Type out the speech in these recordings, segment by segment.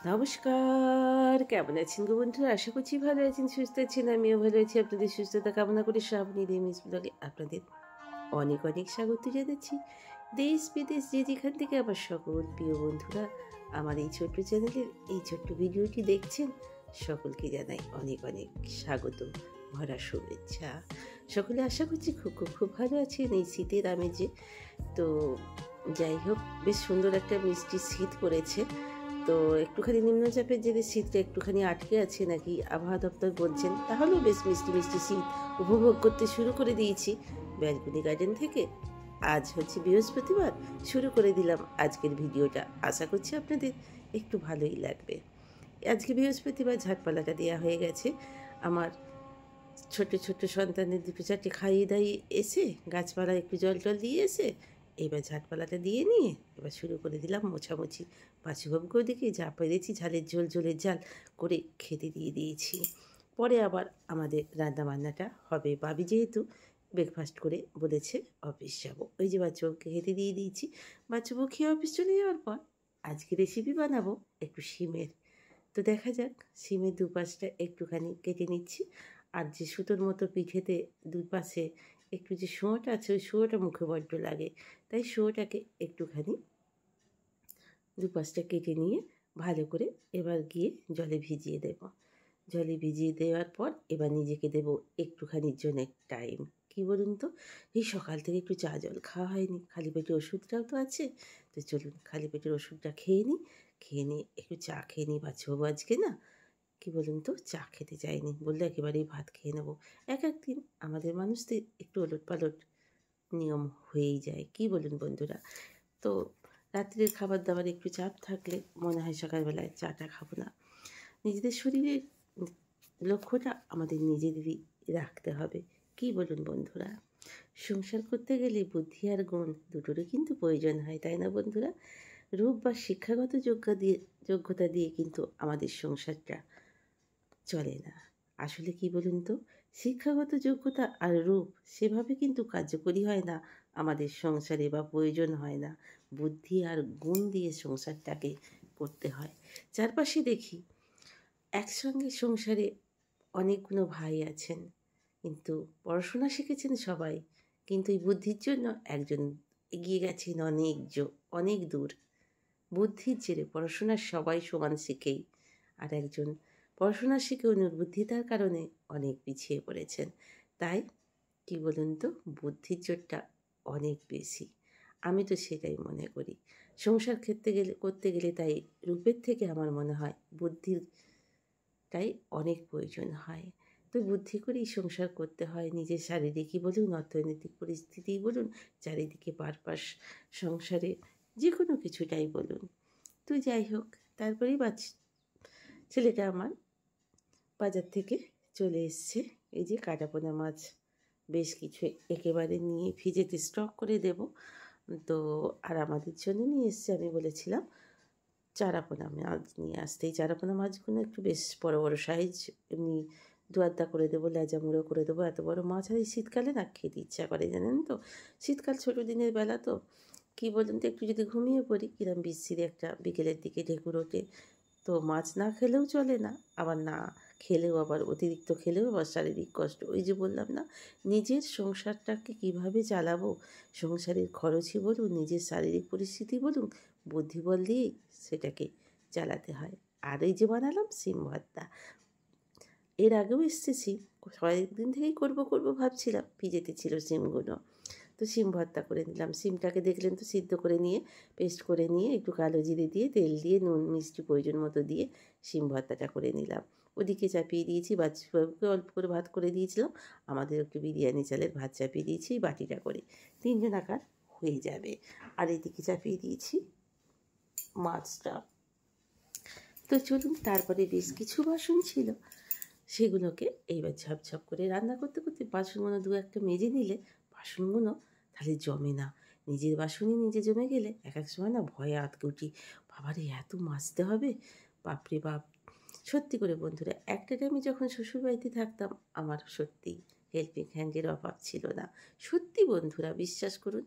নমস্কার, কেমন আছেন গো বন্ধুরা? আশা করছি ভালো আছেন, সুস্থ আছেন। আমিও ভালো আছি। আপনাদের সুস্থতা কামনা করি শ্রাবণী মিস ব্লগে আপনাদের অনেক অনেক স্বাগত জানাচ্ছি। দেশ বিদেশ যে যেখান থেকে আমার সকল প্রিয় বন্ধুরা আমার এই ছোট্ট চ্যানেলের এই ছোট্ট ভিডিওটি দেখছেন, সকলকে জানাই অনেক অনেক স্বাগত, ভরা শুভেচ্ছা। সকলে আশা করছি খুব খুব খুব ভালো আছেন এই শীতের আমেজে। তো যাই হোক, বেশ সুন্দর একটা মিষ্টি শীত পড়েছে। তো একটুখানি নিম্নচাপের জেরে শীতটা একটুখানি আটকে আছে নাকি আবহাওয়া দপ্তর বলছেন, তাহলেও বেশ মিষ্টি মিষ্টি শীত উপভোগ করতে শুরু করে দিয়েছি ব্যালকনি গার্ডেন থেকে। আজ হচ্ছে বৃহস্পতিবার, শুরু করে দিলাম আজকের ভিডিওটা। আশা করছি আপনাদের একটু ভালোই লাগবে। আজকে বৃহস্পতিবার, ঝাঁটপালাটা দেওয়া হয়ে গেছে। আমার ছোট ছোট সন্তানের দুটো চারটে খাইয়ে দাইয়ে এসে গাছপালা একটু জল টল দিয়ে এসে এবার ঝাঁটপালাটা দিয়ে নিয়ে এবার শুরু করে দিলাম মোছামুছি। পাঁচুবাবুকে ওদিকে যা পেরেছি ঝালের ঝোল ঝোলের ঝাল করে খেতে দিয়ে দিয়েছি। পরে আবার আমাদের রান্নাবান্নাটা হবে। বাবি যেহেতু ব্রেকফাস্ট করে বলেছে অফিস যাব, ওই যে বাচ্চাবাবুকে খেতে দিয়ে দিয়েছি। বাচ্চাবাবু খেয়ে অফিস চলে যাওয়ার পর আজকে রেসিপি বানাবো একটু শিমের। তো দেখা যাক, শিমের দুপাশটা একটুখানি কেটে নিচ্ছি। আর যে সুতোর মতো পিঠেতে দুপাশে একটু যে শোঁয়াটা আছে, ওই শোঁয়াটা মুখে বড্ড লাগে, তাই শোঁয়াটাকে একটুখানি দুপাশটা কেটে নিয়ে ভালো করে এবার গিয়ে জলে ভিজিয়ে দেব। জলে ভিজিয়ে দেওয়ার পর এবার নিজেকে দেব একটুখানির জন্য টাইম। কি বলুন তো, এই সকাল থেকে একটু চা জল খাওয়া হয়নি, খালি পেটে ওষুধটাও তো আছে। তো চলুন খালি পেটের ওষুধটা খেয়ে নিই, খেয়ে নিয়ে একটু চা খেয়ে নিই। বাচ্চাবাবু আজকে না, কি বলুন তো, চা খেতে চাইনি, বললে একেবারেই ভাত খেয়ে নেবো। এক একদিন আমাদের মানুষদের একটু ওলট পালট নিয়ম হয়েই যায়, কি বলুন বন্ধুরা? তো রাত্রের খাবার দাবার একটু চাপ থাকলে মনে হয় সকালবেলায় চাটা খাবো না। নিজেদের শরীরের লক্ষ্যটা আমাদের নিজেদেরই রাখতে হবে, কি বলুন বন্ধুরা? সংসার করতে গেলে বুদ্ধি আর গুণ দুটোরই কিন্তু প্রয়োজন হয়, তাই না বন্ধুরা? রূপ বা শিক্ষাগত যোগ্যতা দিয়ে কিন্তু আমাদের সংসারটা চলে না। আসলে কি বলুন তো, শিক্ষাগত যোগ্যতা আর রূপ সেভাবে কিন্তু কার্যকরী হয় না আমাদের সংসারে, বা প্রয়োজন হয় না। বুদ্ধি আর গুণ দিয়ে সংসারটাকে করতে হয়। চারপাশে দেখি একসঙ্গে সংসারে অনেকগুলো ভাই আছেন, কিন্তু পড়াশোনা শিখেছেন সবাই, কিন্তু এই বুদ্ধির জন্য একজন এগিয়ে গেছেন অনেক দূর। বুদ্ধির জেরে পড়াশোনার সবাই সমান শিখেই, আর একজন পড়াশোনা শিখেও নির্বুদ্ধিতার কারণে অনেক পিছিয়ে পড়েছেন। তাই কি বলুন তো, বুদ্ধির জোরটা অনেক বেশি। আমি তো সেটাই মনে করি। সংসার করতে গেলে তাই রূপের থেকে আমার মনে হয় বুদ্ধিরটাই অনেক প্রয়োজন হয়। তো বুদ্ধি করেই সংসার করতে হয়। নিজের শারীরিকই বলুন, অর্থনৈতিক পরিস্থিতিই বলুন, চারিদিকে পারপাস সংসারে যে কোনো কিছুটাই বলুন। তো যাই হোক, তারপরেই ছেলেটা আমার বাজার থেকে চলে এসছে। এই যে কাটাপোনা মাছ বেশ কিছু একেবারে নিয়ে ফ্রিজেতে স্টক করে দেব। তো আর আমাদের জন্য নিয়ে এসছে, আমি বলেছিলাম চারাপোনা মাছ নিয়ে আসতে। এই চারাপোনা মাছগুলো একটু বেশ বড় বড় সাইজ, এমনি দোয়াদ্দা করে দেবো, লেজা মুড়ো করে দেবো। এত বড় মাছ আর এই শীতকালে না খেতে ইচ্ছা করে, জানেন তো? শীতকাল ছোটো দিনের বেলা তো, কি বলুন তো, একটু যদি ঘুমিয়ে পড়ি কিরম বিচ্ছিরি একটা বিকেলের দিকে ঢেকুর ওঠে। তো মাছ না খেলেও চলে না, আবার না খেলেও আবার অতিরিক্ত খেলেও আবার শারীরিক কষ্ট। ওই যে বললাম না, নিজের সংসারটাকে কিভাবে চালাবো, সংসারের খরচই বলুন, নিজের শারীরিক পরিস্থিতি বলুন, বুদ্ধিবল দিয়েই সেটাকে চালাতে হয়। আর এই যে বানালাম সিম ভর্তা, এর আগেও এসছে সিম, কয়েকদিন থেকেই করবো ভাবছিলাম, ভিজেতে ছিল সিমগুলো। তো সিম ভর্তা করে নিলাম। সিমটাকে দেখলেন তো, সিদ্ধ করে নিয়ে পেস্ট করে নিয়ে একটু কালো জিরে দিয়ে তেল দিয়ে নুন মিষ্টি প্রয়োজন মতো দিয়ে সিম ভর্তাটা করে নিলাম। ওদিকে চাপিয়ে দিয়েছি, বাচ্চাকে অল্প করে ভাত করে দিয়েছিলাম, আমাদের একটু বিরিয়ানি চালের ভাত চাপিয়ে দিয়েছি এই বাটিটা করে, 3 জন আকার হয়ে যাবে। আর এদিকে চাপিয়ে দিয়েছি মাছটা। তো চলুন, তারপরে বেশ কিছু বাসন ছিল, সেগুলোকে এইবার ঝপঝপ করে রান্না করতে করতে বাসনগুলো দু একটা মেজে নিলে বাসনগুলো তাহলে জমে না। নিজের বাসনই নিজে জমে গেলে এক এক সময় না ভয়ে আতকে উঠি, বাবারে এত মাজতে হবে, বাপরে বাপ। সত্যি করে বন্ধুরা, একটা টাইমে যখন শ্বশুরবাড়িতে থাকতাম আমার সত্যি হেল্পিং হ্যান্ডের অভাব ছিল না। সত্যি বন্ধুরা, বিশ্বাস করুন,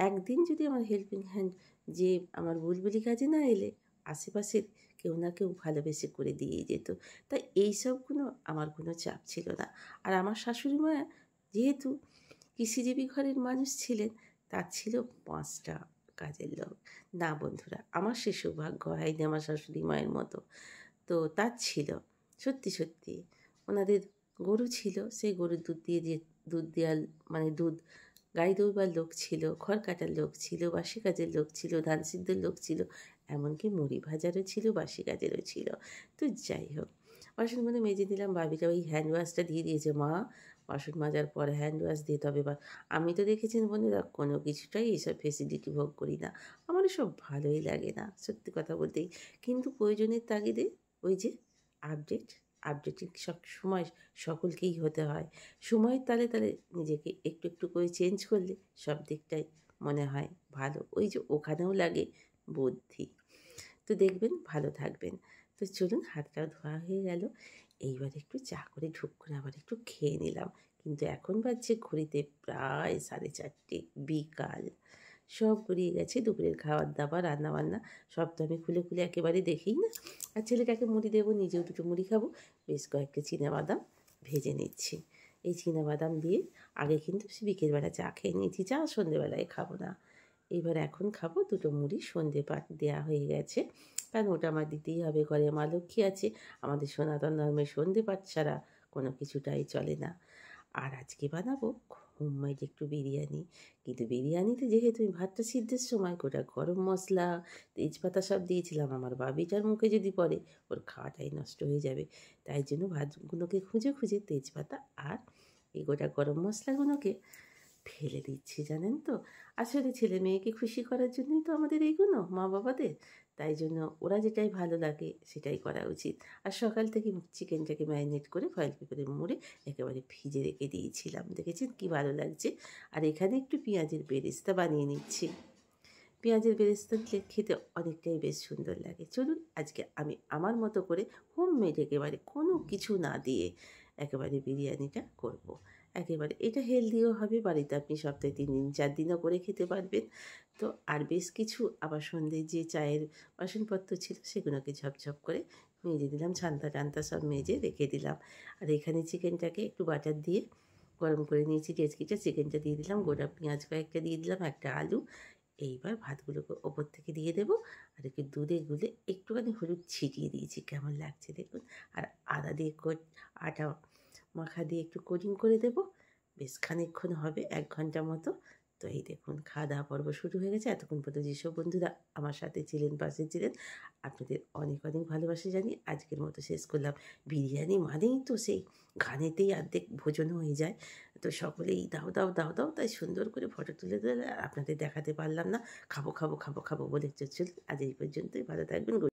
একদিন যদি আমার হেল্পিং হ্যান্ড যে আমার বুলবুলি কাজে না এলে আশেপাশের কেউ না কেউ ভালোবেসে করে দিয়েই যেত। তাই এইসবগুলো আমার কোনো চাপ ছিল না। আর আমার শাশুড়ি মা যেহেতু কৃষিজীবী ঘরের মানুষ ছিলেন, তার ছিল ৫টা কাজের লোক। না বন্ধুরা, আমার সে সৌভাগ্য হয়নি আমার শাশুড়ি মায়ের মতো। তো তার ছিল, সত্যি সত্যি ওনাদের গরু ছিল, সেই গরুর দুধ দেওয়ার মানে দুধ গাই দৌড়বার লোক ছিল, খড় কাটার লোক ছিল, বাসি কাজের লোক ছিল, ধান সিদ্ধর লোক ছিল, এমনকি মুড়ি ভাজারও ছিল, বাসি কাজেরও ছিল। তো যাই হোক, বাসনগুলো মেজে দিলাম। ভাবিটা ওই হ্যান্ড ওয়াশটা দিয়ে দিয়েছে, মা বাসন মাজার পরে হ্যান্ড ওয়াশ দিতে হবে। বা আমি তো দেখেছেন বন্ধুরা, কোনো কিছুটাই এইসব ফেসিলিটি ভোগ করি না। আমার এসব ভালোই লাগে না সত্যি কথা বলতেই। কিন্তু প্রয়োজনের তাগিদে ওই যে আপডেটিং সব সময় সকলকেই হতে হয়। সময়ের তালে তালে নিজেকে একটু একটু করে চেঞ্জ করলে সব দিকটাই মনে হয় ভালো। ওই যে ওখানেও লাগে বুদ্ধি। তো দেখবেন ভালো থাকবেন। তো চলুন, হাতটাও ধোয়া হয়ে গেল। এইবার একটু চা করে ঢুক করে আবার একটু খেয়ে নিলাম। কিন্তু এখন বাজছে ঘড়িতে প্রায় 4:30 বিকাল। সব গড়িয়ে গেছে, দুপুরের খাবার দাবার রান্নাবান্না সব তো আমি খুলে খুলে একেবারে দেখেই না। আর ছেলেটাকে মুড়ি দেবো, নিজেও দুটো মুড়ি খাবো। বেশ কয়েকটা বাদাম ভেজে নিচ্ছি। এই বাদাম দিয়ে আগে কিন্তু সে বিকেলবেলা চা খেয়ে নিয়েছি, চা সন্ধেবেলায় খাবো না। এবার এখন খাবো দুটো মুড়ি। সন্ধে পাঠ দেওয়া হয়ে গেছে, কারণ ওটা আমার দিতেই হবে। ঘরে মা লক্ষ্মী আছে, আমাদের সনাতন ধর্মের সন্ধে পাঠ ছাড়া কোনো কিছুটাই চলে না। আর আজকে বানাবো হোমমেড একটু বিরিয়ানি। কিন্তু বিরিয়ানিতে যেহেতু আমি ভাতটা সিদ্ধের সময় গোটা গরম মশলা, তেজপাতা সব দিয়েছিলাম, আমার বাবিটার মুখে যদি পড়ে ওর খাওয়াটাই নষ্ট হয়ে যাবে। তাই জন্য ভাতগুলোকে খুঁজে খুঁজে তেজপাতা আর এই গোটা গরম মশলাগুলোকে ফেলে দিচ্ছি, জানেন তো। আসলে ছেলে মেয়েকে খুশি করার জন্যই তো আমাদের এইগুলো মা বাবাদের। তাই জন্য ওরা যেটাই ভালো লাগে সেটাই করা উচিত। আর সকাল থেকে চিকেনটাকে ম্যারিনেট করে ফয়েল পেপারে মুড়ে একেবারে ভিজে রেখে দিয়েছিলাম। দেখেছেন কি ভালো লাগছে। আর এখানে একটু পেঁয়াজের বেরেস্তা বানিয়ে নিচ্ছি। পেঁয়াজের বেরেস্তা দিলে খেতে অনেকটাই বেশ সুন্দর লাগে। চলুন আজকে আমি আমার মতো করে হোমমেড একেবারে কোনো কিছু না দিয়ে একেবারে বিরিয়ানিটা করব। একেবারে এটা হেলদিও হবে, বাড়িতে আপনি সপ্তাহে 3 দিন 4 দিনও করে খেতে পারবেন। তো আর বেশ কিছু আবার সন্ধ্যের যে চায়ের বাসনপত্র ছিল সেগুলোকে ঝপঝপ করে মেজে দিলাম, ছানটা টানতা সব মেজে রেখে দিলাম। আর এখানে চিকেনটাকে একটু বাটার দিয়ে গরম করে নিয়েছি, ডেচকিটা চিকেনটা দিয়ে দিলাম, গোটা পেঁয়াজ কয়েকটা দিয়ে দিলাম, একটা আলু। এইবার ভাতগুলোকে ওপর থেকে দিয়ে দেবো। আর একটু দুধে গুলে একটুখানি হলুদ ছিটিয়ে দিয়েছি, কেমন লাগছে দেখুন। আর আদা দিয়ে আটা মাখা দিয়ে একটু কোটিং করে দেবো। বেশ খানিকক্ষণ হবে, 1 ঘন্টা মতো। তো এই দেখুন খাওয়া দাওয়া পর্ব শুরু হয়ে গেছে। এতক্ষণ পর্যন্ত যেসব বন্ধুরা আমার সাথে ছিলেন, পাশে ছিলেন, আপনাদের অনেক অনেক ভালোবাসা জানিয়ে আজকের মতো শেষ করলাম। বিরিয়ানি মানেই তো সেই গানেতেই অর্ধেক ভোজন হয়ে যায়। তো সকলেই দাও দাও দাও দাও, তাই সুন্দর করে ফটো তুলে দিলে আপনাদের দেখাতে পারলাম না। খাবো খাবো খাবো খাবো বলে চলুন আজ এই পর্যন্তই। ভালো থাকবেন।